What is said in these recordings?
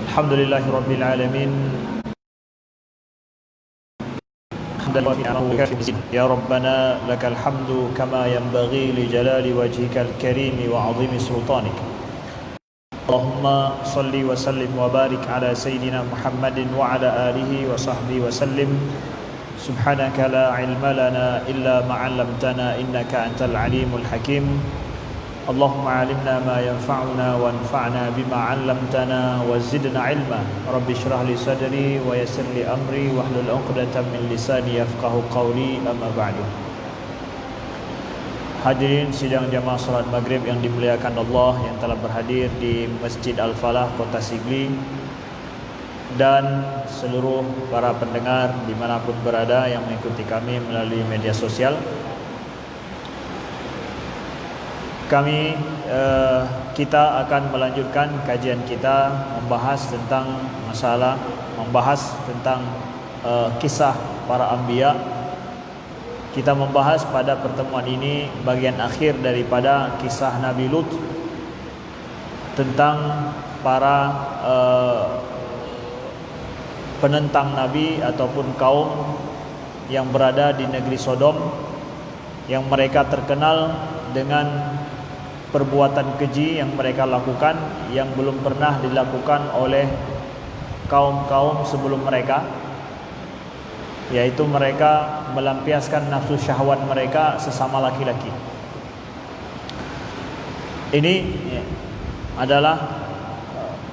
Alhamdulillahirabbil alamin. Ya Rabbana lakal hamdu kama yanbaghi li jalali wajhikal karim wa 'azimi sultanik. Allahumma salli wa sallim wa barik ala sayyidina Muhammadin wa ala alihi wa sahbihi wa sallim. Subhanaka la ilma lana illa ma 'allamtana innaka antal alimul hakim. Allahumma 'allimna ma yanfa'una wanfa'na bima 'allamtana wa zidna 'ilma. Rabbi shrah li sadri wa yassir li amri wahlul 'uqdatam min lisani yafqahu qawli. Amma ba'du. Hadirin sidang jamaah salat maghrib yang dimuliakan Allah, yang telah berhadir di Masjid Al-Falah Kota Sigli, dan seluruh para pendengar dimanapun berada yang mengikuti kami melalui media sosial. Kita akan melanjutkan kajian kita membahas tentang kisah para anbiya. Kita membahas pada pertemuan ini bagian akhir daripada kisah Nabi Lut, tentang para penentang Nabi ataupun kaum yang berada di negeri Sodom, yang mereka terkenal dengan perbuatan keji yang mereka lakukan yang belum pernah dilakukan oleh kaum-kaum sebelum mereka, yaitu mereka melampiaskan nafsu syahwat mereka sesama laki-laki. Ini adalah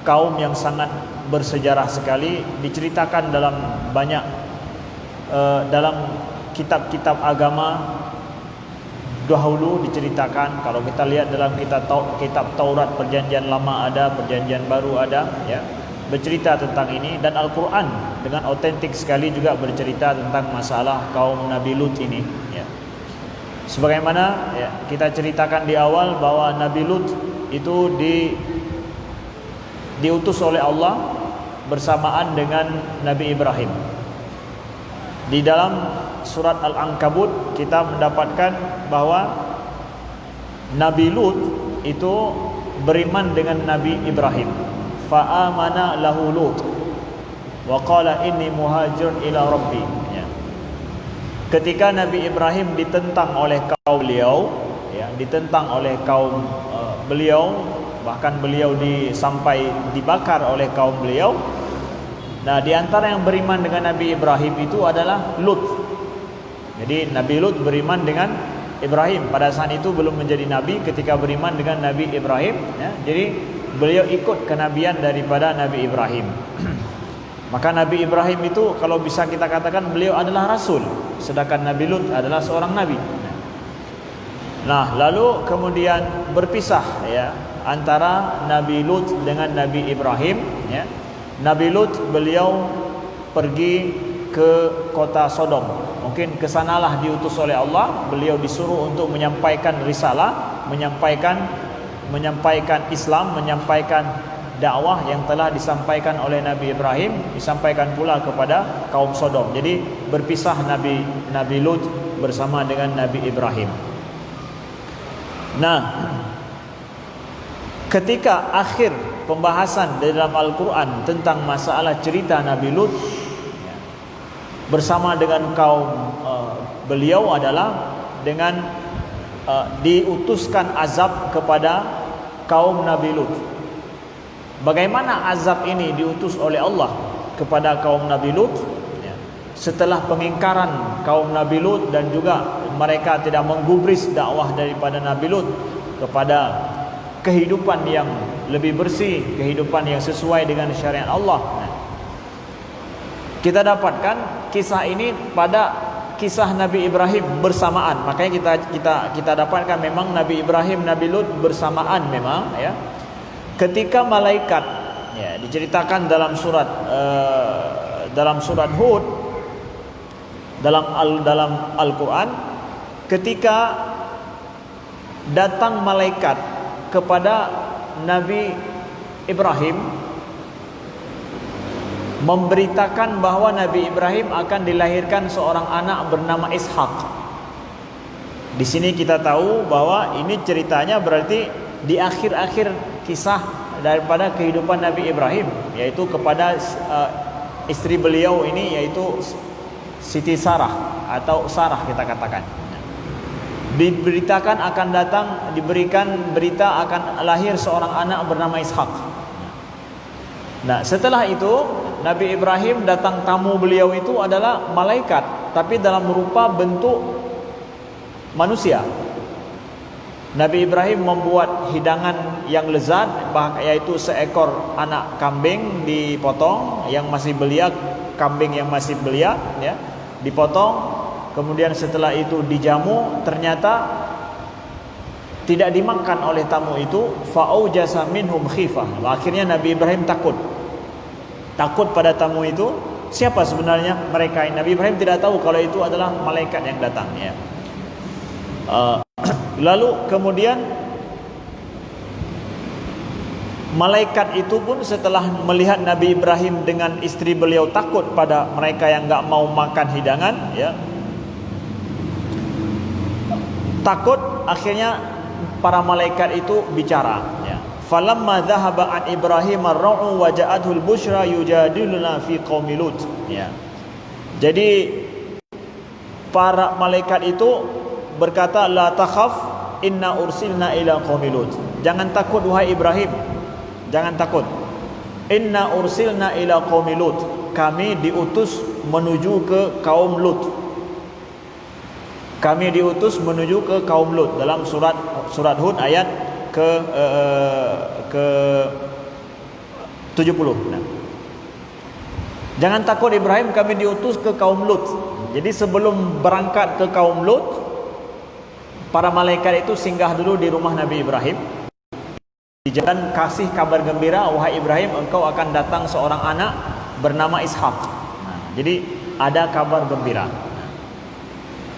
kaum yang sangat bersejarah sekali, diceritakan dalam banyak dalam kitab-kitab agama dahulu diceritakan. Kalau kita lihat dalam kitab Taurat, Perjanjian Lama ada, Perjanjian Baru ada, ya, bercerita tentang ini. Dan Al-Quran dengan autentik sekali juga bercerita tentang masalah kaum Nabi Lut ini, ya. Sebagaimana ya, kita ceritakan di awal bahwa Nabi Lut itu diutus oleh Allah bersamaan dengan Nabi Ibrahim. Di dalam surat Al-Ankabut kita mendapatkan bahwa Nabi Lut itu beriman dengan Nabi Ibrahim. Fa'amana lahu Lut wa qala inni muhajirun ila rabbi, ya. Ketika Nabi Ibrahim ditentang oleh kaum beliau, ya, beliau, bahkan beliau sampai dibakar oleh kaum beliau. Nah, di antara yang beriman dengan Nabi Ibrahim itu adalah Lut. Jadi Nabi Lut beriman dengan Ibrahim. Pada saat itu belum menjadi nabi ketika beriman dengan Nabi Ibrahim, ya. Jadi beliau ikut kenabian daripada Nabi Ibrahim. Maka Nabi Ibrahim itu kalau bisa kita katakan beliau adalah rasul, sedangkan Nabi Lut adalah seorang nabi. Nah, lalu kemudian berpisah, ya, antara Nabi Lut dengan Nabi Ibrahim, ya. Nabi Lut beliau pergi ke kota Sodom. Mungkin kesanalah diutus oleh Allah. Beliau disuruh untuk menyampaikan risalah, menyampaikan Islam, menyampaikan dakwah yang telah disampaikan oleh Nabi Ibrahim, disampaikan pula kepada kaum Sodom. Jadi berpisah Nabi Lut bersama dengan Nabi Ibrahim. Nah, ketika akhir pembahasan di dalam Al-Quran tentang masalah cerita Nabi Lut bersama dengan kaum beliau adalah dengan diutuskan azab kepada kaum Nabi Lut. Bagaimana azab ini diutus oleh Allah kepada kaum Nabi Lut? Setelah pengingkaran kaum Nabi Lut dan juga mereka tidak menggubris dakwah daripada Nabi Lut kepada kehidupan yang lebih bersih, kehidupan yang sesuai dengan syariat Allah. Kita dapatkan kisah ini pada kisah Nabi Ibrahim bersamaan. Makanya kita dapatkan memang Nabi Ibrahim, Nabi Lut bersamaan memang, ya. Ketika malaikat, ya, diceritakan dalam surat Hud dalam Al-Quran, ketika datang malaikat kepada Nabi Ibrahim memberitakan bahwa Nabi Ibrahim akan dilahirkan seorang anak bernama Ishak. Di sini kita tahu bahwa ini ceritanya berarti di akhir-akhir kisah daripada kehidupan Nabi Ibrahim, yaitu kepada istri beliau ini, yaitu Siti Sarah atau Sarah kita katakan. Diberitakan akan datang, diberikan berita akan lahir seorang anak bernama Ishak. Nah, setelah itu Nabi Ibrahim datang, tamu beliau itu adalah malaikat, tapi dalam rupa bentuk manusia. Nabi Ibrahim membuat hidangan yang lezat, yaitu seekor anak kambing dipotong yang masih belia, kambing yang masih belia, ya, dipotong. Kemudian setelah itu dijamu, ternyata tidak dimakan oleh tamu itu. Fa'aujasa minhum khifah. Akhirnya Nabi Ibrahim takut pada tamu itu. Siapa sebenarnya mereka? Nabi Ibrahim tidak tahu kalau itu adalah malaikat yang datang, ya. Lalu kemudian malaikat itu pun setelah melihat Nabi Ibrahim dengan istri beliau takut pada mereka yang enggak mau makan hidangan, ya, takut, akhirnya para malaikat itu bicara, ya. Falamma dhahaba an Ibrahim ar-ra'u wa ja'atul busyra yujadiluna fi qaumi Lut, ya. Jadi para malaikat itu berkata, la takhaf inna ursilna ila qaumi Lut. Jangan takut wahai Ibrahim, jangan takut. Inna ursilna ila qaumi Lut. Kami diutus menuju ke kaum Lut. Kami diutus menuju ke kaum Lut dalam surat Hud ayat ke 70. Nah. Jangan takut Ibrahim, kami diutus ke kaum Lut. Jadi sebelum berangkat ke kaum Lut, para malaikat itu singgah dulu di rumah Nabi Ibrahim. Di jalan kasih kabar gembira, wahai Ibrahim, engkau akan datang seorang anak bernama Ishak. Nah, jadi ada kabar gembira.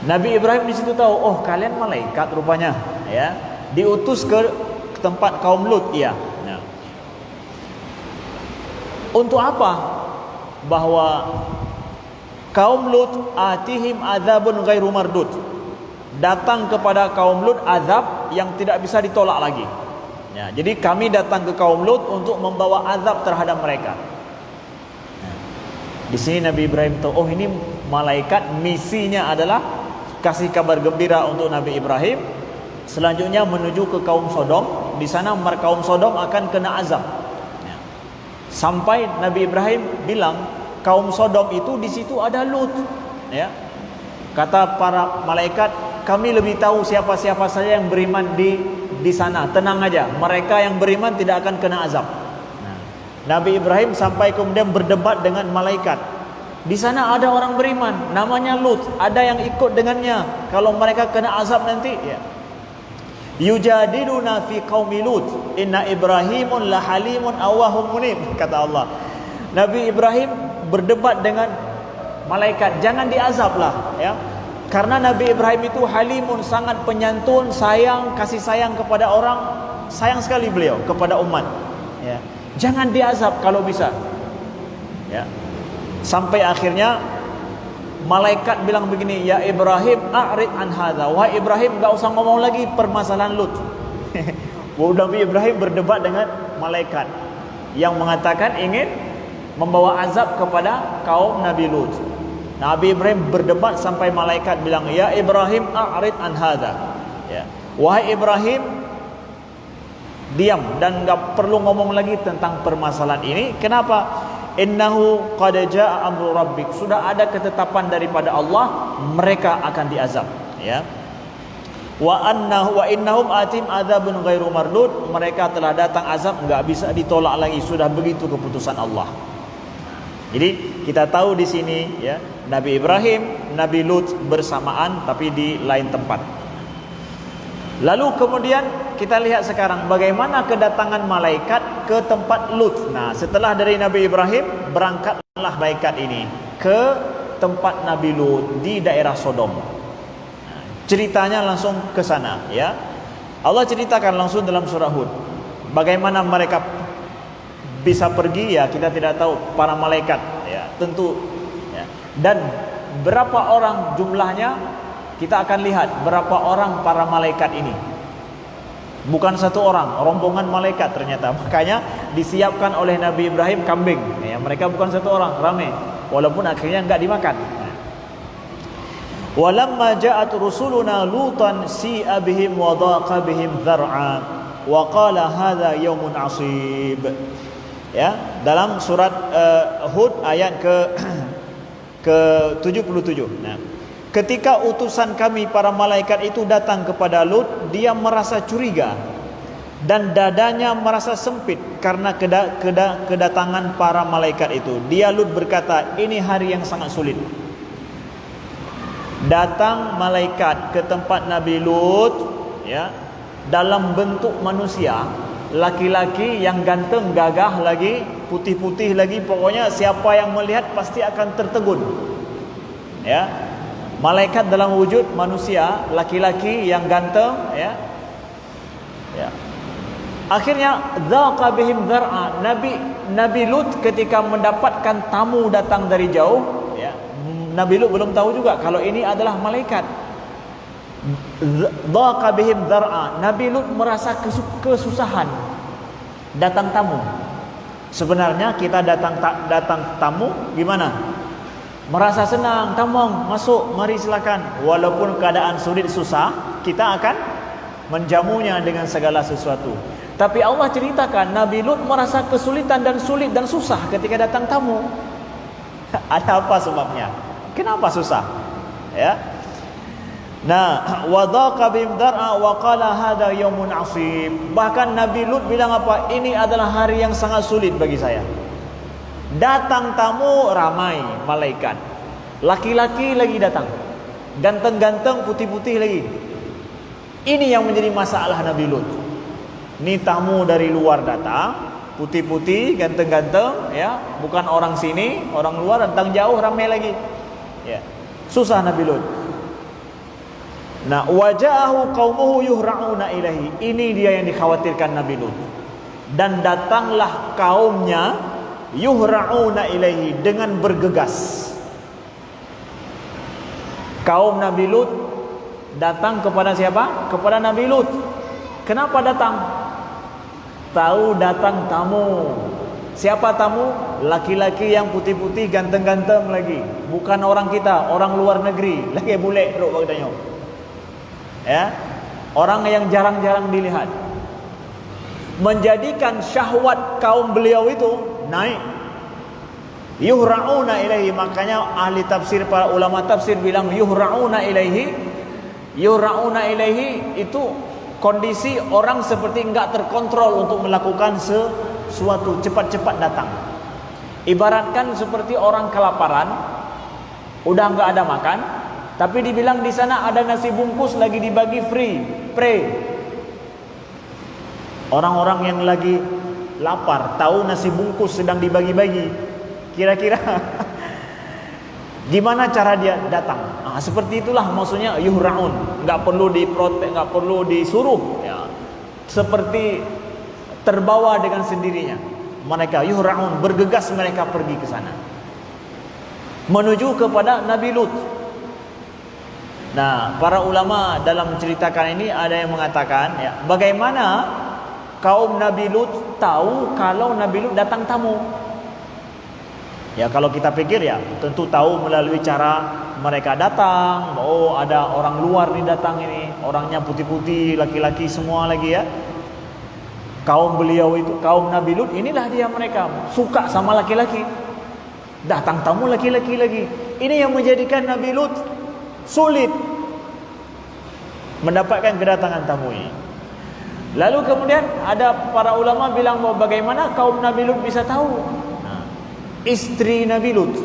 Nabi Ibrahim di situ tahu, oh kalian malaikat rupanya, ya, diutus ke tempat kaum Lut, iya. Nah. Untuk apa? Bahwa kaum Lut atihim adzabun ghairu mardud. Datang kepada kaum Lut azab yang tidak bisa ditolak lagi. Ya, jadi kami datang ke kaum Lut untuk membawa azab terhadap mereka. Nah, di sini Nabi Ibrahim tahu, oh ini malaikat misinya adalah kasih kabar gembira untuk Nabi Ibrahim. Selanjutnya menuju ke kaum Sodom. Di sana kaum Sodom akan kena azab. Ya. Sampai Nabi Ibrahim bilang kaum Sodom itu di situ ada Lut. Ya. Kata para malaikat, kami lebih tahu siapa-siapa saja yang beriman di sana. Tenang aja, mereka yang beriman tidak akan kena azab. Nah, Nabi Ibrahim sampai kemudian berdebat dengan malaikat. Di sana ada orang beriman, namanya Lut. Ada yang ikut dengannya. Kalau mereka kena azab nanti, ya. Yujadiluna fi qaumi Lut. Inna Ibrahimun lahalimun awahum munib. Kata Allah. Nabi Ibrahim berdebat dengan malaikat, jangan diazablah, ya. Karena Nabi Ibrahim itu halimun, sangat penyantun, sayang, kasih sayang kepada orang, sayang sekali beliau kepada umat, ya. Jangan diazab kalau bisa, ya. Sampai akhirnya malaikat bilang begini, ya Ibrahim a'rid an hadza. Wahai Ibrahim, enggak usah ngomong lagi permasalahan Lut. Nabi Ibrahim berdebat dengan malaikat yang mengatakan ingin membawa azab kepada kaum Nabi Lut. Nabi Ibrahim berdebat sampai malaikat bilang, ya Ibrahim a'rid an hadza, ya. Wahai Ibrahim, diam dan enggak perlu ngomong lagi tentang permasalahan ini. Kenapa? Innahu qad jaa amru rabbik. Sudah ada ketetapan daripada Allah, mereka akan diazab, ya. Wa innahum atim adzabun ghairu mardud. Mereka telah datang azab enggak bisa ditolak lagi, sudah begitu keputusan Allah. Jadi kita tahu di sini, ya, Nabi Ibrahim, Nabi Lut bersamaan tapi di lain tempat. Lalu kemudian kita lihat sekarang bagaimana kedatangan malaikat ke tempat Lut. Nah, setelah dari Nabi Ibrahim, berangkatlah malaikat ini ke tempat Nabi Lut di daerah Sodom. Nah, ceritanya langsung ke sana, ya. Allah ceritakan langsung dalam surah Hud. Bagaimana mereka bisa pergi, ya kita tidak tahu, para malaikat, ya tentu, ya. Dan berapa orang jumlahnya, kita akan lihat berapa orang para malaikat ini. Bukan satu orang, rombongan malaikat ternyata. Makanya disiapkan oleh Nabi Ibrahim kambing. Ya, mereka bukan satu orang, ramai. Walaupun akhirnya enggak dimakan. Walamma ja'at rusuluna lutan si'a bihim wa dhaqa bihim dzar'a wa qala hadza yaumun 'asib. Ya, dalam surat Hud ayat ke-77. Nah, ketika utusan kami para malaikat itu datang kepada Lut, dia merasa curiga dan dadanya merasa sempit karena kedatangan para malaikat itu. Dia Lut berkata, ini hari yang sangat sulit. Datang malaikat ke tempat Nabi Lut, ya, dalam bentuk manusia, laki-laki yang ganteng, gagah lagi, putih-putih lagi, pokoknya siapa yang melihat pasti akan tertegun. Ya, malaikat dalam wujud manusia, laki-laki yang ganteng, ya. Ya. Akhirnya dhaqa bihim dzar'a. Nabi Lut ketika mendapatkan tamu datang dari jauh, ya, Nabi Lut belum tahu juga kalau ini adalah malaikat. Dhaqa bihim dzar'a. Nabi Lut merasa kesusahan datang tamu. Sebenarnya kita datang tamu gimana? Merasa senang, tamu masuk, mari silakan. Walaupun keadaan sulit susah, kita akan menjamunya dengan segala sesuatu. Tapi Allah ceritakan Nabi Lut merasa kesulitan dan sulit dan susah ketika datang tamu. Ada apa sebabnya? Kenapa susah? Ya. Nah, wa dhaqa bihim dzar'a wa qala hadza yaumun 'asib. Bahkan Nabi Lut bilang apa? Ini adalah hari yang sangat sulit bagi saya. Datang tamu ramai malaikat. Laki-laki lagi datang. Ganteng-ganteng, putih-putih lagi. Ini yang menjadi masalah Nabi Lut. Ini tamu dari luar datang, putih-putih, ganteng-ganteng, ya, bukan orang sini, orang luar datang jauh ramai lagi. Ya. Susah Nabi Lut. Nah, waja'ahu qaumuhu yuhra'una ilaihi. Ini dia yang dikhawatirkan Nabi Lut. Dan datanglah kaumnya yuhra'una ilaihi dengan bergegas. Kaum Nabi Lut datang kepada siapa? Kepada Nabi Lut. Kenapa datang? Tahu datang tamu. Siapa tamu? Laki-laki yang putih-putih, ganteng-ganteng lagi. Bukan orang kita, orang luar negeri. Lagi bule rok bagdanya. Ya, orang yang jarang-jarang dilihat, menjadikan syahwat kaum beliau itu naik. Yuhra'una ilaihi. Makanya ahli tafsir, para ulama tafsir bilang yuhra'una ilaihi. Yuhra'una ilaihi itu kondisi orang seperti enggak terkontrol untuk melakukan sesuatu, cepat-cepat datang. Ibaratkan seperti orang kelaparan, udah enggak ada makan, tapi dibilang di sana ada nasi bungkus lagi dibagi free, Orang-orang yang lagi lapar tahu nasi bungkus sedang dibagi-bagi, kira-kira gimana cara dia datang? Seperti itulah maksudnya yuhra'un. Enggak perlu diprotek, enggak perlu disuruh, ya. Seperti terbawa dengan sendirinya. Mereka yuhra'un, bergegas mereka pergi ke sana, menuju kepada Nabi Lut. Nah, para ulama dalam menceritakan ini ada yang mengatakan, ya, bagaimana kaum Nabi Lut tahu kalau Nabi Lut datang tamu? Ya, kalau kita pikir ya tentu tahu melalui cara mereka datang. Oh, ada orang luar nih datang ini, orangnya putih-putih, laki-laki semua lagi, ya. Kaum beliau itu, kaum Nabi Lut, inilah dia, mereka suka sama laki-laki. Datang tamu laki-laki lagi. Ini yang menjadikan Nabi Lut sulit mendapatkan kedatangan tamu ini. Lalu kemudian ada para ulama bilang bahwa bagaimana kaum Nabi Lut bisa tahu? Istri Nabi Lut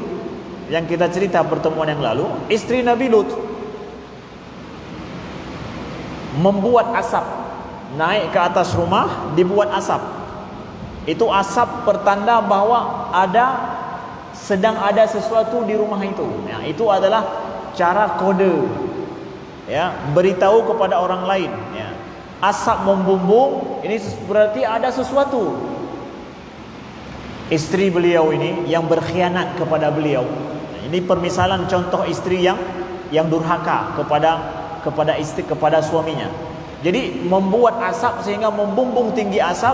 yang kita cerita pertemuan yang lalu, istri Nabi Lut membuat asap, naik ke atas rumah, dibuat asap. Itu asap pertanda bahwa sedang ada sesuatu di rumah itu. Ya, itu adalah cara kode, ya, beritahu kepada orang lain, ya. Asap membumbung, ini berarti ada sesuatu. Istri beliau ini yang berkhianat kepada beliau. Ini permisalan contoh istri yang durhaka kepada istri, kepada suaminya. Jadi membuat asap sehingga membumbung tinggi asap.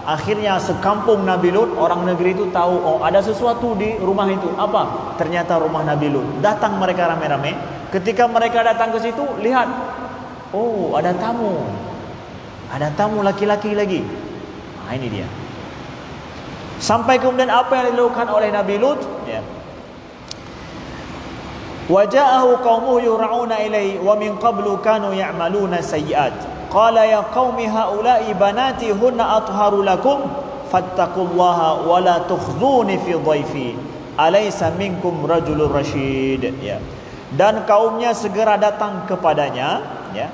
Akhirnya sekampung Nabi Lut, orang negeri itu tahu, oh ada sesuatu di rumah itu. Apa? Ternyata rumah Nabi Lut. Datang mereka rame-rame. Ketika mereka datang ke situ, lihat, oh ada tamu. Ada tamu laki-laki lagi. Nah, ini dia. Sampai kemudian apa yang dilakukan oleh Nabi Lut? Ya. Waja'ahu qaumuhu yur'auna ilaihi wa min qablu kanu ya'maluna sayyi'at. Qala ya qaumi haula'i banati hunna atharu lakum fattaqullaha wa la tukhzuni fi dhaifi alaysa minkum rajulur rasyid. Ya. Dan kaumnya segera datang kepadanya, ya.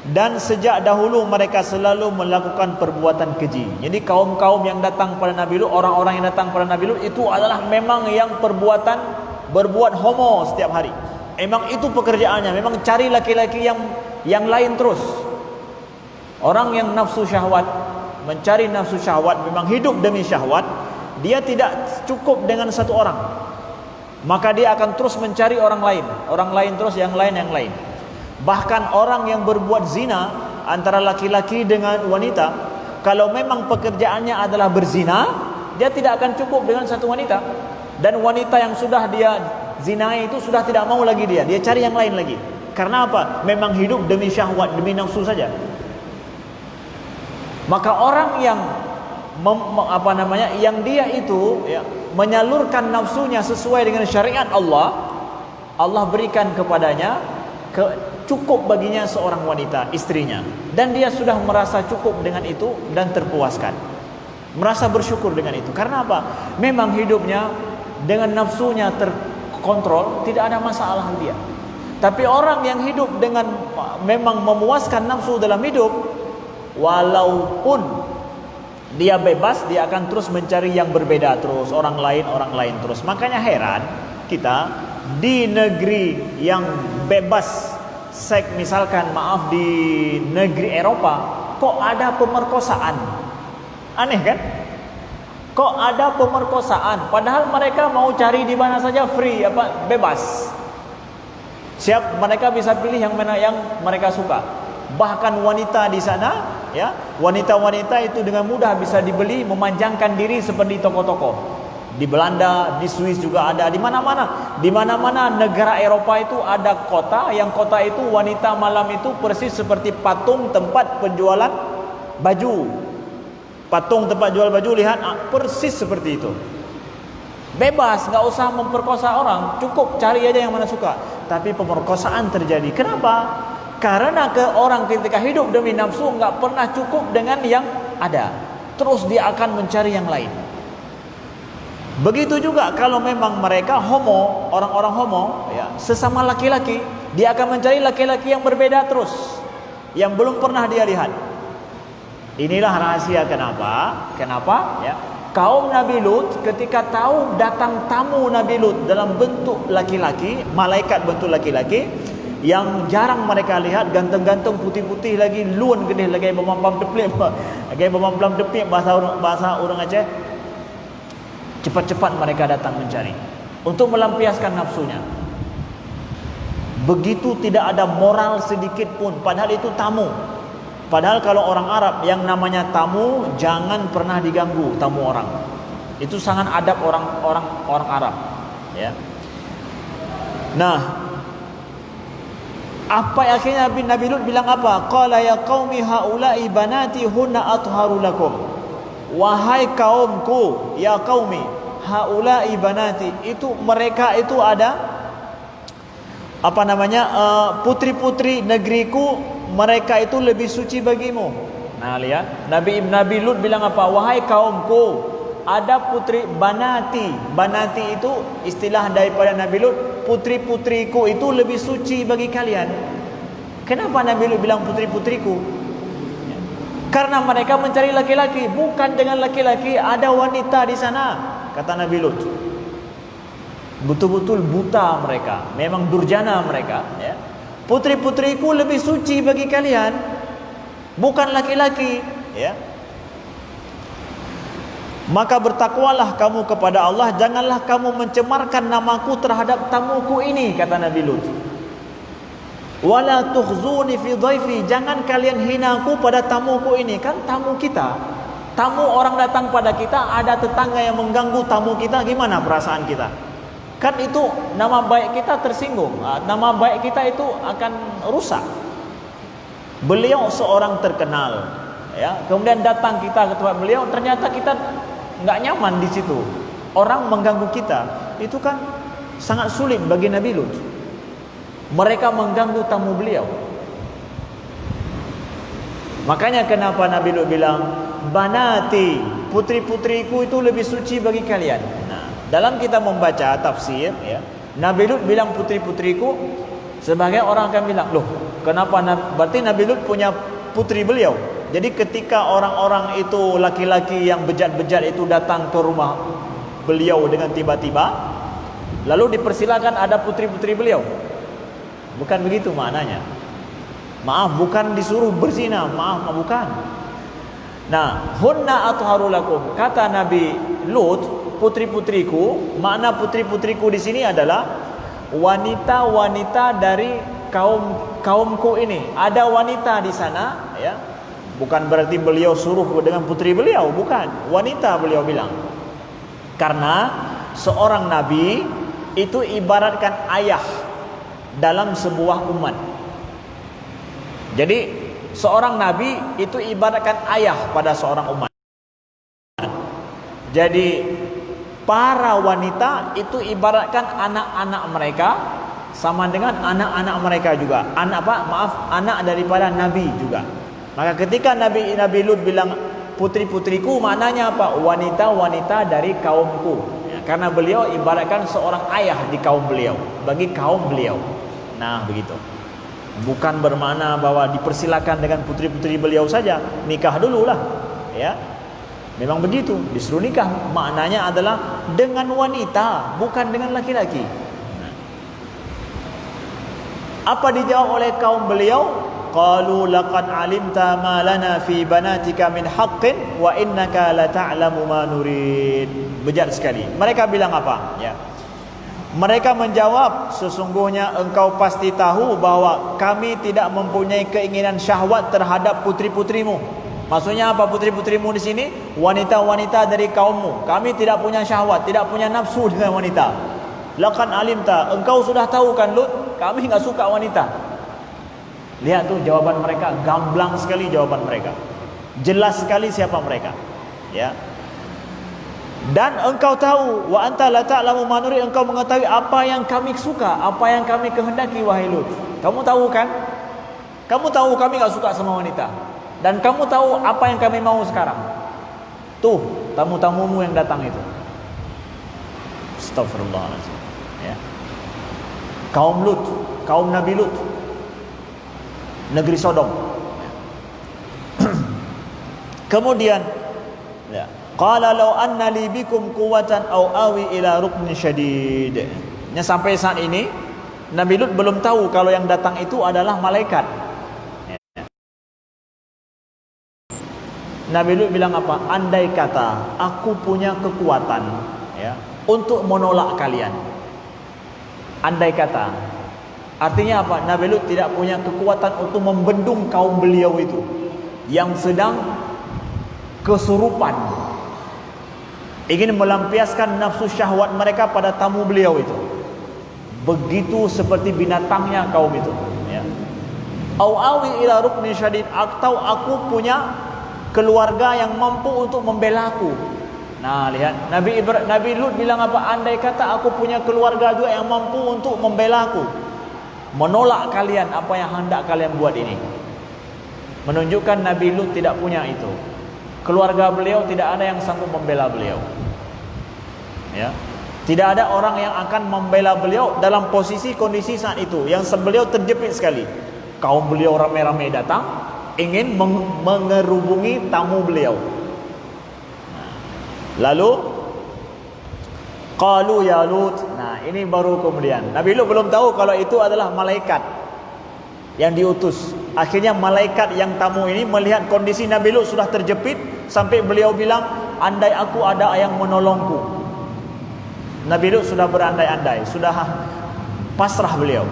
Dan sejak dahulu mereka selalu melakukan perbuatan keji. Jadi kaum-kaum yang datang pada Nabi Lut, orang-orang yang datang pada Nabi Lut itu adalah memang yang berbuat homo setiap hari. Memang itu pekerjaannya, memang cari laki-laki yang lain terus. Orang yang nafsu syahwat, mencari nafsu syahwat, memang hidup demi syahwat, dia tidak cukup dengan satu orang. Maka dia akan terus mencari orang lain terus, yang lain. Bahkan orang yang berbuat zina antara laki-laki dengan wanita, kalau memang pekerjaannya adalah berzina, dia tidak akan cukup dengan satu wanita. Dan wanita yang sudah dia zinai itu sudah tidak mau lagi dia cari yang lain lagi. Karena apa? Memang hidup demi syahwat, demi nafsu saja. Maka orang yang yang dia itu ya, menyalurkan nafsunya sesuai dengan syariat Allah, Allah berikan kepadanya cukup baginya seorang wanita, istrinya, dan dia sudah merasa cukup dengan itu dan terpuaskan, merasa bersyukur dengan itu. Karena apa? Memang hidupnya dengan nafsunya terkontrol, tidak ada masalah dia. Tapi orang yang hidup dengan memang memuaskan nafsu dalam hidup, walaupun dia bebas, dia akan terus mencari yang berbeda terus, orang lain terus. Makanya heran kita di negeri yang bebas seks, misalkan maaf di negeri Eropa, kok ada pemerkosaan? Aneh kan? Kok ada pemerkosaan? Padahal mereka mau cari di mana saja free, bebas. Siap, mereka bisa pilih yang mana yang mereka suka. Bahkan wanita di sana, ya, wanita-wanita itu dengan mudah bisa dibeli, memanjangkan diri seperti toko-toko. Di Belanda, di Swiss juga ada, di mana-mana. Di mana-mana negara Eropa itu ada kota, yang kota itu wanita malam itu persis seperti patung tempat penjualan baju. Patung tempat jual baju, lihat persis seperti itu. Bebas, nggak usah memperkosa orang, cukup cari aja yang mana suka. Tapi pemerkosaan terjadi. Kenapa? Karena orang ketika hidup demi nafsu nggak pernah cukup dengan yang ada. Terus dia akan mencari yang lain. Begitu juga kalau memang mereka homo, orang-orang homo, ya, sesama laki-laki, dia akan mencari laki-laki yang berbeda terus, yang belum pernah dia lihat. Inilah rahasia kenapa, ya, kaum Nabi Lut ketika tahu datang tamu Nabi Lut dalam bentuk laki-laki, malaikat bentuk laki-laki, yang jarang mereka lihat, ganteng-ganteng, putih-putih lagi, luan gede lagi, bamam deplik, bahasa orang Aceh. Cepat-cepat mereka datang mencari untuk melampiaskan nafsunya. Begitu tidak ada moral sedikit pun, padahal itu tamu. Padahal kalau orang Arab yang namanya tamu jangan pernah diganggu, tamu orang. Itu sangat adab orang Arab, ya. Nah, apa akhirnya Nabi Lut bilang apa? Qala ya qaumi haula'i banati hunna atharu lakum. Wahai kaumku, ya qaumi, haula'i banati, itu mereka itu ada putri-putri negeriku, mereka itu lebih suci bagimu. Nah, lihat, Nabi Lut bilang apa? Wahai kaumku, ada putri banati. Banati itu istilah daripada Nabi Lut, putri-putriku itu lebih suci bagi kalian. Kenapa Nabi Lut bilang putri-putriku? Karena mereka mencari laki-laki, bukan dengan laki-laki, ada wanita di sana, kata Nabi Lut. Betul-betul buta mereka, memang durjana mereka, ya. Putri-putriku lebih suci bagi kalian, bukan laki-laki, ya. Maka bertakwalah kamu kepada Allah, janganlah kamu mencemarkan namaku terhadap tamuku ini, kata Nabi Lut. Wala tukhzuni fi dhaifi, jangan kalian hina aku pada tamuku ini. Kan tamu kita, tamu orang datang pada kita, ada tetangga yang mengganggu tamu kita, gimana perasaan kita? Kan itu nama baik kita tersinggung, nama baik kita itu akan rusak. Beliau seorang terkenal, ya, kemudian datang kita ke tempat beliau, ternyata kita nggak nyaman di situ. Orang mengganggu kita, itu kan sangat sulit bagi Nabi Lut. Mereka mengganggu tamu beliau. Makanya kenapa Nabi Lut bilang, banati, putri-putriku itu lebih suci bagi kalian. Nah, dalam kita membaca tafsir, ya, Nabi Lut bilang putri-putriku, sebagai orang akan bilang, loh, kenapa? Berarti Nabi Lut punya putri beliau. Jadi ketika orang-orang itu, laki-laki yang bejat-bejat itu datang ke rumah beliau dengan tiba-tiba, lalu dipersilakan ada putri-putri beliau. Bukan begitu maknanya. Maaf, bukan disuruh berzina, maaf, bukan. Nah, hunna atharu lakum, kata Nabi Lut, putri-putriku, makna putri-putriku di sini adalah wanita-wanita dari kaumku ini. Ada wanita di sana, ya. Bukan berarti beliau suruh dengan putri beliau, bukan. Wanita beliau bilang. Karena seorang nabi itu ibaratkan ayah dalam sebuah umat. Jadi seorang nabi itu ibaratkan ayah pada seorang umat. Jadi para wanita itu ibaratkan anak-anak mereka, sama dengan anak-anak mereka juga. Anak daripada nabi juga. Maka ketika Nabi Lut bilang putri-putriku, maknanya apa? Wanita-wanita dari kaumku, ya, karena beliau ibaratkan seorang ayah di kaum beliau, bagi kaum beliau. Nah, begitu. Bukan bermakna bahwa dipersilakan dengan putri-putri beliau saja, nikah dululah, ya. Memang begitu, disuruh nikah. Maknanya adalah dengan wanita, bukan dengan laki-laki. Nah. Apa dijawab oleh kaum beliau? Qalu laqad alimta ma lana fi banatika min haqqin wa innaka la ta'lamu ma nurid. Bejat sekali. Mereka bilang apa? Ya. Mereka menjawab, sesungguhnya engkau pasti tahu bahwa kami tidak mempunyai keinginan syahwat terhadap putri-putrimu. Maksudnya apa putri-putrimu di sini? Wanita-wanita dari kaummu. Kami tidak punya syahwat, tidak punya nafsu dengan wanita. Laqad alimta, engkau sudah tahu kan Lut, kami enggak suka wanita. Lihat tuh jawaban mereka, gamblang sekali jawaban mereka. Jelas sekali siapa mereka. Ya. Dan engkau tahu, wa anta la ta'lamu ma nurid, engkau mengetahui apa yang kami suka, apa yang kami kehendaki wahai Lut. Kamu tahu kan? Kamu tahu kami enggak suka sama wanita. Dan kamu tahu apa yang kami mau sekarang. Tuh, tamu-tamumu yang datang itu. Astagfirullahaladzim. Ya. Kaum Lut, kaum Nabi Lut, negeri Sodom. Kemudian, ya, qala law anna li bikum quwwatan aw awi ila ruknin syadid. Sampai saat ini Nabi Lut belum tahu kalau yang datang itu adalah malaikat. Nabi Lut bilang apa? Andai kata aku punya kekuatan, ya, untuk menolak kalian. Andai kata. Artinya apa? Nabi Lut tidak punya kekuatan untuk membendung kaum beliau itu yang sedang kesurupan, ingin melampiaskan nafsu syahwat mereka pada tamu beliau itu. Begitu seperti binatangnya kaum itu, ya. Au awi ila ruknin syadid, atau aku punya keluarga yang mampu untuk membela aku. Nah, lihat Nabi Lut bilang apa? Andai kata aku punya keluarga juga yang mampu untuk membela aku, menolak kalian apa yang hendak kalian buat ini. Menunjukkan Nabi Lut tidak punya itu. Keluarga beliau tidak ada yang sanggup membela beliau. Ya. Tidak ada orang yang akan membela beliau dalam posisi kondisi saat itu. Yang beliau terjepit sekali. Kaum beliau ramai-ramai datang ingin mengerubungi tamu beliau. Lalu qalu ya Lut. Nah, ini baru kemudian Nabi Lut belum tahu kalau itu adalah malaikat yang diutus. Akhirnya malaikat yang tamu ini melihat kondisi Nabi Lut sudah terjepit, sampai beliau bilang, andai aku ada yang menolongku. Nabi Lut sudah berandai-andai, sudah pasrah beliau.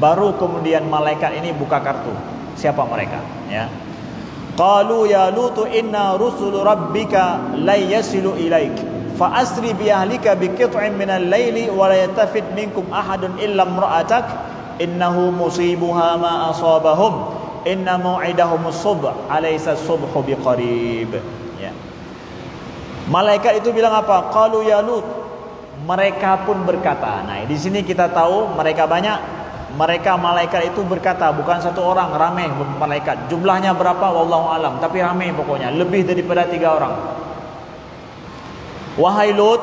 Baru kemudian malaikat ini buka kartu. Siapa mereka? Ya. Qalu ya Lutu inna rusul rabbika la yasilu ilaik fa asri bi ahlika bi qit'in minal laili wa la yatafid minkum ahadun illa imra'atak innahu musibuha ma asabahum inna mau'idahum as-subh alaysa as-subhu biqarib. Ya. Malaikat itu bilang apa? Qalu ya Lut. Mereka pun berkata. Nah, di sini kita tahu mereka banyak. Mereka malaikat itu berkata, bukan satu orang, ramai malaikat. Jumlahnya berapa wallahu alam, tapi ramai pokoknya, lebih daripada 3 orang. Wahai Lut,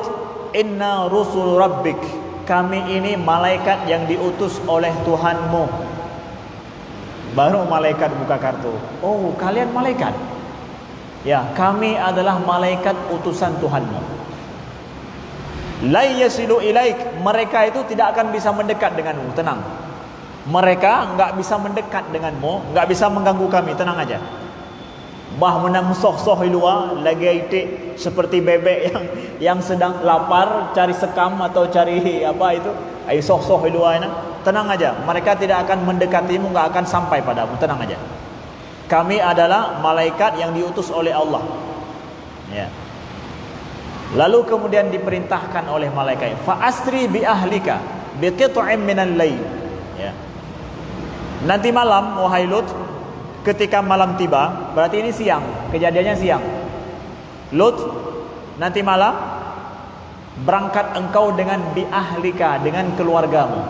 inna rusul rabbik, kami ini malaikat yang diutus oleh Tuhanmu. Baru malaikat buka kartu. Oh, kalian malaikat? Ya, kami adalah malaikat utusan Tuhanmu. La yasilu ilaik, mereka itu tidak akan bisa mendekat denganmu, tenang. Mereka enggak bisa mendekat denganmu, enggak bisa mengganggu kami, tenang aja. Bah menang soh-soh luar, lagi itik seperti bebek yang sedang lapar cari sekam atau cari apa itu, ai soh-soh luar ini. Tenang aja, mereka tidak akan mendekatimu, enggak akan sampai padamu, tenang aja. Kami adalah malaikat yang diutus oleh Allah. Ya. Lalu kemudian diperintahkan oleh malaikat, fa asri bi ahlika bi qit'in minal lail. Ya. Nanti malam wahai Lut, ketika malam tiba, berarti ini siang, kejadiannya siang. Lut, nanti malam berangkat engkau dengan bi ahlika, dengan keluargamu.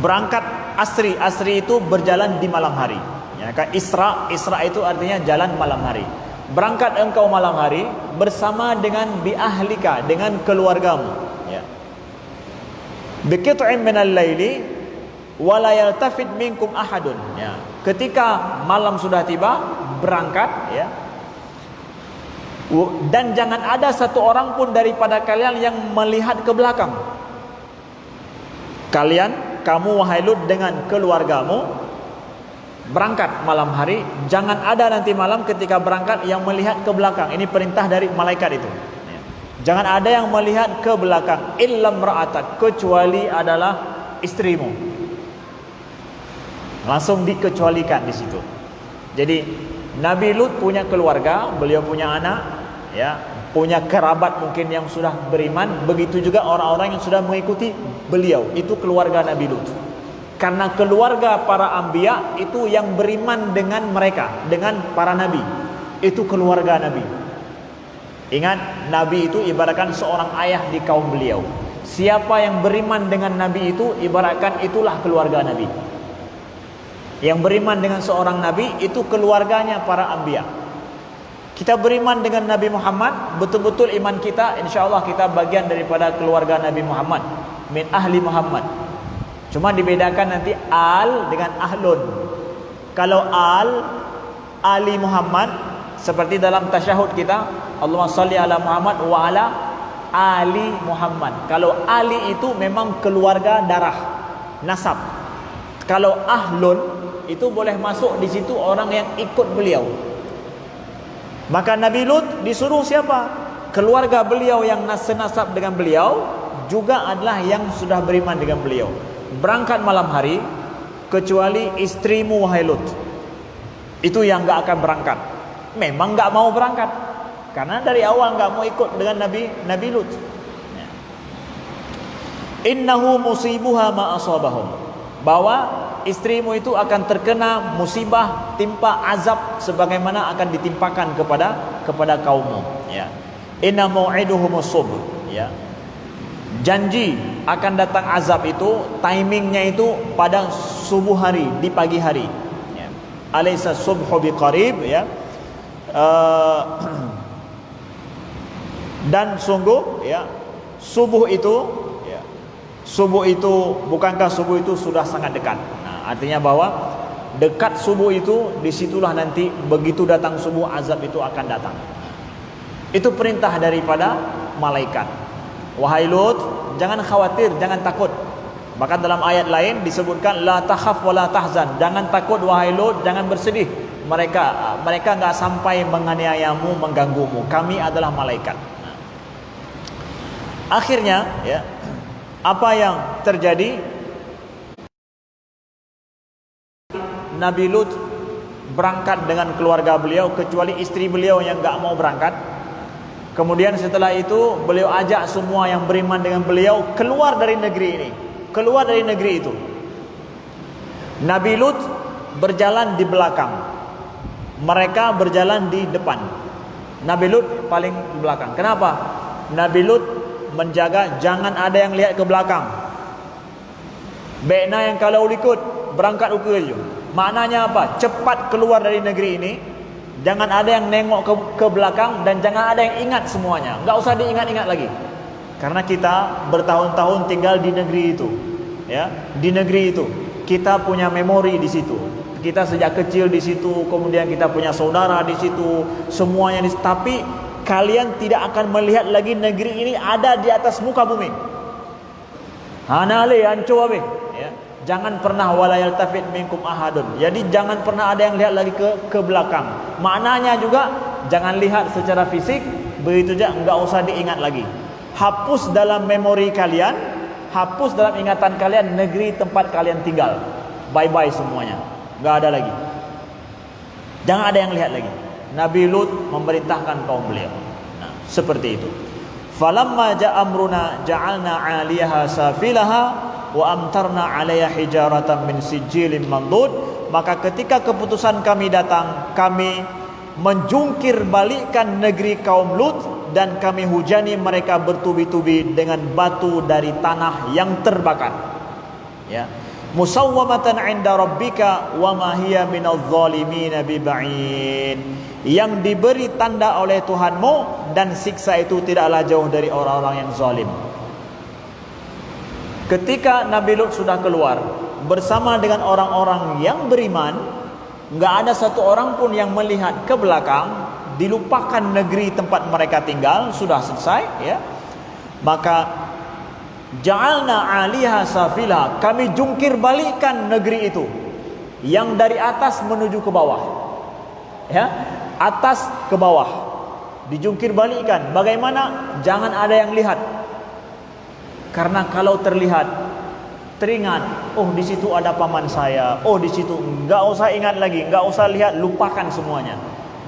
Berangkat asri, asri itu berjalan di malam hari. Ya, kan Isra, Isra itu artinya jalan malam hari. Berangkat engkau malam hari bersama dengan bi ahlika, dengan keluargamu. Ya. Bi qit'in minal laili wala yaltafid minkum ahadun. Ya. Ketika malam sudah tiba, berangkat ya. Dan jangan ada satu orang pun daripada kalian yang melihat ke belakang. Kalian, kamu wahai Lut dengan keluargamu berangkat malam hari, jangan ada nanti malam ketika berangkat yang melihat ke belakang. Ini perintah dari malaikat itu. Ya. Jangan ada yang melihat ke belakang illa imra'atak, kecuali adalah istrimu. Langsung dikecualikan di situ. Jadi Nabi Lut punya keluarga, beliau punya anak, ya, punya kerabat mungkin yang sudah beriman. Begitu juga orang-orang yang sudah mengikuti beliau, itu keluarga Nabi Lut. Karena keluarga para anbiya itu yang beriman dengan mereka, dengan para nabi, itu keluarga Nabi. Ingat, Nabi itu ibaratkan seorang ayah di kaum beliau. Siapa yang beriman dengan Nabi itu ibaratkan itulah keluarga Nabi. Yang beriman dengan seorang Nabi itu keluarganya para anbiya. Kita beriman dengan Nabi Muhammad, betul-betul iman kita, insyaAllah kita bagian daripada keluarga Nabi Muhammad, min ahli Muhammad. Cuma dibedakan nanti al dengan ahlun. Kalau ali Muhammad, seperti dalam tasyahud kita, Allahumma salli ala Muhammad wa ala ali Muhammad. Kalau ali itu memang keluarga darah, nasab. Kalau ahlun itu boleh masuk di situ orang yang ikut beliau. Maka Nabi Lut disuruh siapa? Keluarga beliau yang senasab dengan beliau juga adalah yang sudah beriman dengan beliau. Berangkat malam hari, kecuali istrimu wahai Lut. Itu yang enggak akan berangkat. Memang enggak mau berangkat. Karena dari awal enggak mau ikut dengan Nabi Lut. Innahu musibuha ma asabahum. Bahwa istrimu itu akan terkena musibah, timpa azab sebagaimana akan ditimpakan kepada kaummu. Ya. Inna mau'iduhumus subh. Ya. Janji akan datang azab itu, timingnya itu pada subuh hari, di pagi hari. Ya. Alaysa subhu biqarib. Ya. Dan sungguh, ya, subuh itu bukankah subuh itu sudah sangat dekat. Artinya bahwa dekat subuh itu, disitulah nanti begitu datang subuh azab itu akan datang. Itu perintah daripada malaikat. Wahai Lut, jangan khawatir, jangan takut. Bahkan dalam ayat lain disebutkan la takhaf wa la tahzan. Jangan takut wahai Lut, jangan bersedih. Mereka enggak sampai menganiayamu, mengganggumu. Kami adalah malaikat. Akhirnya, ya, apa yang terjadi? Nabi Lut berangkat dengan keluarga beliau, kecuali istri beliau yang enggak mau berangkat. Kemudian setelah itu beliau ajak semua yang beriman dengan beliau keluar dari negeri ini, keluar dari negeri itu. Nabi Lut berjalan di belakang, mereka berjalan di depan. Nabi Lut paling belakang. Kenapa? Nabi Lut menjaga jangan ada yang lihat ke belakang. Baiknya yang kalau ikut berangkat ukir. Maknanya apa? Cepat keluar dari negeri ini. Jangan ada yang nengok ke belakang dan jangan ada yang ingat semuanya. Enggak usah diingat-ingat lagi. Karena kita bertahun-tahun tinggal di negeri itu. Ya, di negeri itu. Kita punya memori di situ. Kita sejak kecil di situ, kemudian kita punya saudara di situ, semuanya di situ. Tapi kalian tidak akan melihat lagi negeri ini ada di atas muka bumi. Hanale anco abe. Ya. Jangan pernah wala yaltafit minkum ahadun. Jadi jangan pernah ada yang lihat lagi ke belakang. Maknanya juga jangan lihat secara fisik, begitu juga enggak usah diingat lagi. Hapus dalam memori kalian, hapus dalam ingatan kalian negeri tempat kalian tinggal. Bye-bye semuanya. Enggak ada lagi. Jangan ada yang lihat lagi. Nabi Lut memerintahkan kaum beliau. Nah, seperti itu. Falamma ja'a amruna ja'alna 'aliyaha safilaha wa amtarna 'alayha hijaratan min sijilin mandud. Maka ketika keputusan kami datang, kami menjungkir balikkan negeri kaum Lut dan kami hujani mereka bertubi-tubi dengan batu dari tanah yang terbakar. Ya. Musawwamatan 'inda rabbika wa ma hiya minadh dhalimin biba'id. Yang diberi tanda oleh Tuhanmu dan siksa itu tidaklah jauh dari orang-orang yang zalim. Ketika Nabi Lut sudah keluar bersama dengan orang-orang yang beriman, enggak ada satu orang pun yang melihat ke belakang, dilupakan negeri tempat mereka tinggal, sudah selesai ya. Maka ja'alna 'aliha safila, kami jungkir balikkan negeri itu yang dari atas menuju ke bawah. Ya, atas ke bawah dijungkir balikkan. Bagaimana? Jangan ada yang lihat. Karena kalau terlihat, teringat, oh di situ ada paman saya, oh di situ, enggak usah ingat lagi, enggak usah lihat, lupakan semuanya.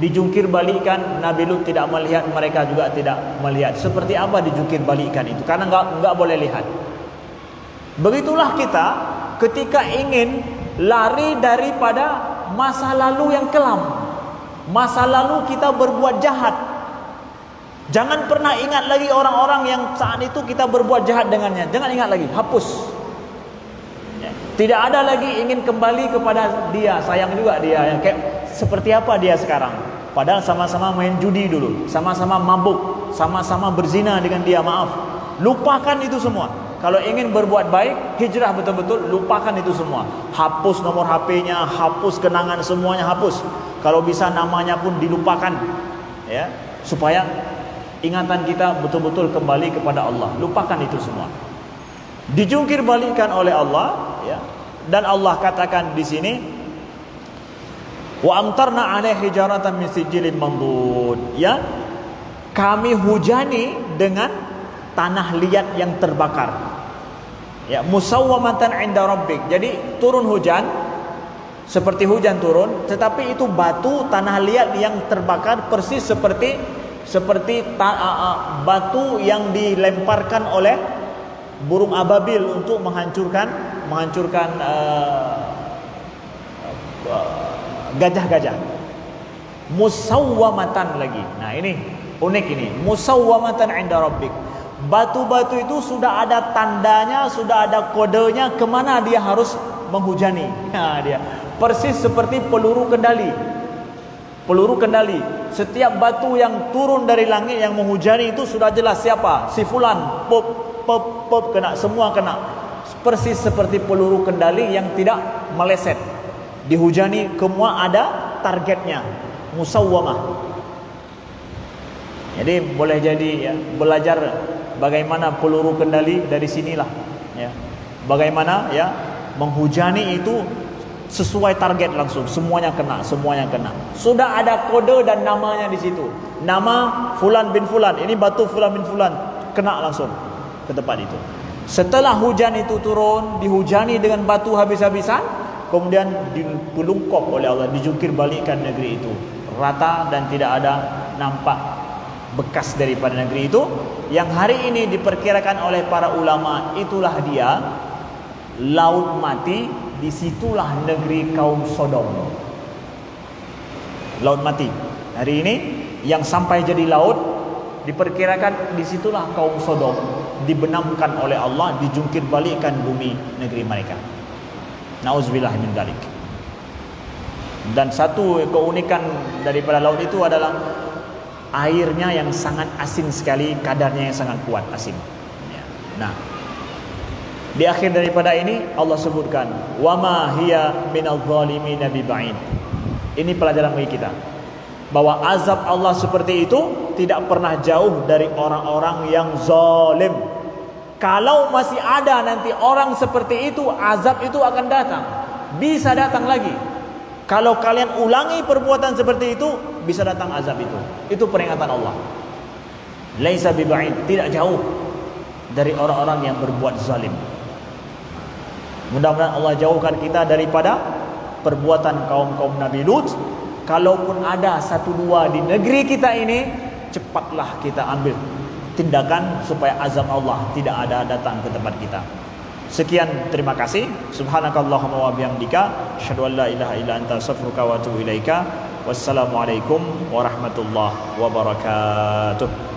Dijungkir balikkan, Nabi Lut tidak melihat, mereka juga tidak melihat. Seperti apa dijungkir balikkan itu? Karena enggak boleh lihat. Begitulah kita ketika ingin lari daripada masa lalu yang kelam. Masa lalu kita berbuat jahat. Jangan pernah ingat lagi orang-orang yang saat itu kita berbuat jahat dengannya. Jangan ingat lagi, hapus. Tidak ada lagi ingin kembali kepada dia, sayang juga dia. Yang kayak seperti apa dia sekarang? Padahal sama-sama main judi dulu, sama-sama mabuk, sama-sama berzina dengan dia, maaf. Lupakan itu semua. Kalau ingin berbuat baik, hijrah betul-betul, lupakan itu semua. Hapus nomor HP-nya, hapus kenangan semuanya, hapus. Kalau bisa namanya pun dilupakan, ya, supaya ingatan kita betul-betul kembali kepada Allah. Lupakan itu semua. Dijungkir balikkan oleh Allah, ya. Dan Allah katakan di sini, wa amtarna 'alaihi hijaratan min sijilin mandud, ya. Kami hujani dengan tanah liat yang terbakar. Ya, musawwamatan 'inda rabbik. Jadi turun hujan, seperti hujan turun, tetapi itu batu tanah liat yang terbakar persis seperti batu yang dilemparkan oleh burung ababil untuk menghancurkan gajah-gajah. Musawwamatan lagi. Nah, ini unik ini. Musawwamatan 'inda rabbik. Batu-batu itu sudah ada tandanya, sudah ada kodenya kemana dia harus menghujani. Nah, dia persis seperti peluru kendali. Peluru kendali. Setiap batu yang turun dari langit yang menghujani itu sudah jelas siapa? Si fulan. Pop, pop, pop, kena, semua kena. Persis seperti peluru kendali yang tidak meleset. Dihujani, semua ada targetnya. Musawwamah. Jadi boleh jadi ya, belajar bagaimana peluru kendali dari sinilah ya. Bagaimana ya menghujani itu sesuai target langsung, semuanya kena, semuanya kena. Sudah ada kode dan namanya di situ. Nama fulan bin fulan, ini batu fulan bin fulan, kena langsung ke tempat itu. Setelah hujan itu turun, dihujani dengan batu habis-habisan, kemudian dipelungkop oleh Allah, dijungkir balikkan negeri itu rata dan tidak ada nampak bekas daripada negeri itu, yang hari ini diperkirakan oleh para ulama itulah dia laut mati. Disitulah negeri kaum Sodom. Laut mati hari ini yang sampai jadi laut, diperkirakan disitulah kaum Sodom dibenamkan oleh Allah, dijungkir balikkan bumi negeri mereka. Nauzubillah min dzalik. Dan satu keunikan daripada laut itu adalah airnya yang sangat asin sekali, kadarnya yang sangat kuat asin. Nah, di akhir daripada ini Allah sebutkan, wa ma hiya minadh dhalimin biba'id. Ini pelajaran bagi kita bahwa azab Allah seperti itu tidak pernah jauh dari orang-orang yang zalim. Kalau masih ada nanti orang seperti itu, azab itu akan datang. Bisa datang lagi. Kalau kalian ulangi perbuatan seperti itu, bisa datang azab itu. Itu peringatan Allah. Laisa biba'id, tidak jauh dari orang-orang yang berbuat zalim. Mudah-mudahan Allah jauhkan kita daripada perbuatan kaum-kaum Nabi Lut. Kalaupun ada satu dua di negeri kita ini, cepatlah kita ambil tindakan supaya azab Allah tidak ada datang ke tempat kita. Sekian, terima kasih. Subhanakallahumma wa bihamdika, asyhadu an la ilaha illa anta, astaghfiruka wa atubu ilaika. Wassalamualaikum warahmatullahi wabarakatuh.